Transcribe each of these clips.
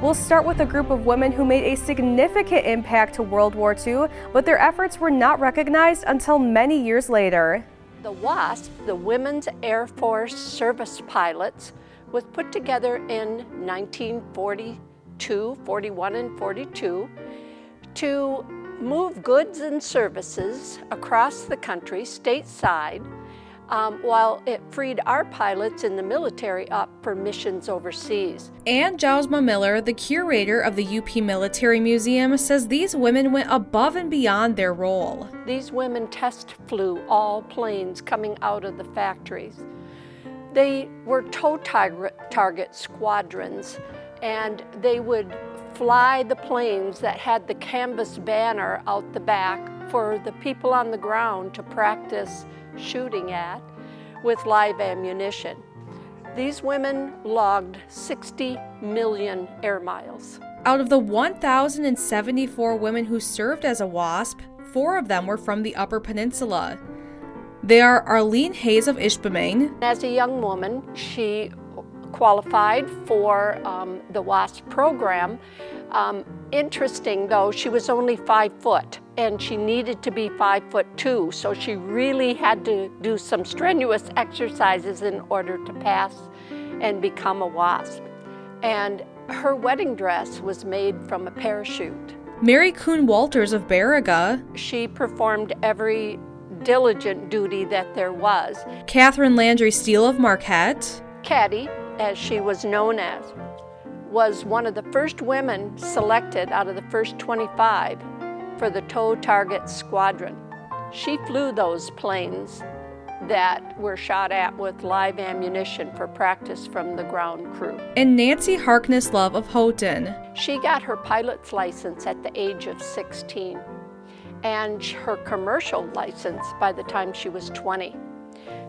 We'll start with a group of women who made a significant impact to World War II, but their efforts were not recognized until many years later. The WASP, the Women's Air Force Service Pilots, was put together in 1942, 41 and 42 to move goods and services across the country, stateside, while it freed our pilots in the military up for missions overseas. Ann Jousma Miller, the curator of the UP Military Museum, says these women went above and beyond their role. These women test flew all planes coming out of the factories. They were tow target squadrons, and they would fly the planes that had the canvas banner out the back for the people on the ground to practice shooting at with live ammunition. These women logged 60 million air miles. Out of the 1,074 women who served as a WASP, 4 of them were from the Upper Peninsula. They are Arlene Hayes of Ishpeming. As a young woman, she qualified for the WASP program. Interesting though, she was only 5 foot and she needed to be 5'2", so she really had to do some strenuous exercises in order to pass and become a WASP. And her wedding dress was made from a parachute. Mary Kuhn Walters of Baraga. She performed every diligent duty that there was. Catherine Landry Steele of Marquette. Caddy, as she was known as, was one of the first women selected out of the first 25 for the tow target squadron. She flew those planes that were shot at with live ammunition for practice from the ground crew. And Nancy Harkness Love of Houghton. She got her pilot's license at the age of 16 and her commercial license by the time she was 20.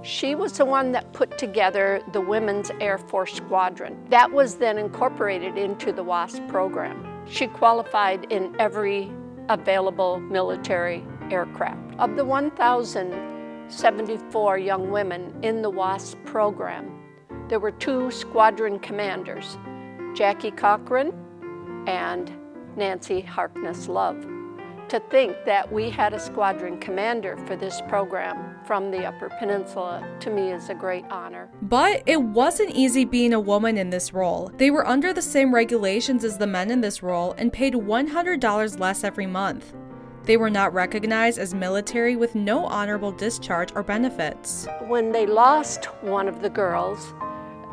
She was the one that put together the Women's Air Force Squadron. That was then incorporated into the WASP program. She qualified in every available military aircraft. Of the 1,074 young women in the WASP program, there were 2 squadron commanders, Jackie Cochran and Nancy Harkness Love. To think that we had a squadron commander for this program from the Upper Peninsula, to me, is a great honor. But it wasn't easy being a woman in this role. They were under the same regulations as the men in this role and paid $100 less every month. They were not recognized as military with no honorable discharge or benefits. When they lost one of the girls,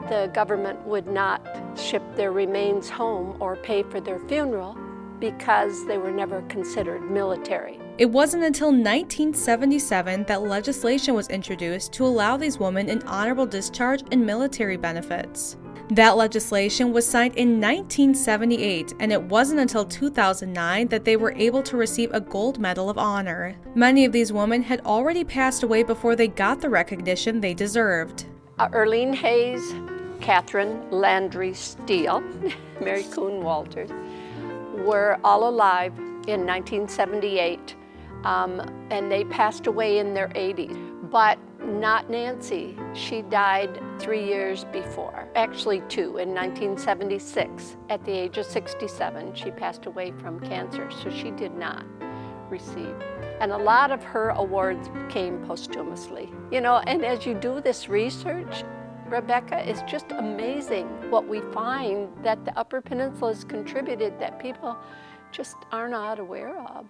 the government would not ship their remains home or pay for their funeral, because they were never considered military. It wasn't until 1977 that legislation was introduced to allow these women an honorable discharge and military benefits. That legislation was signed in 1978, and it wasn't until 2009 that they were able to receive a Gold Medal of Honor. Many of these women had already passed away before they got the recognition they deserved. Arlene Hayes, Catherine Landry Steele, Mary Kuhn Walters, were all alive in 1978, and they passed away in their 80s. But not Nancy. She died 3 years before, actually 2, in 1976. At the age of 67, she passed away from cancer, so she did not receive. And a lot of her awards came posthumously. You know, and as you do this research, Rebecca, it's just amazing what we find that the Upper Peninsula has contributed that people just are not aware of.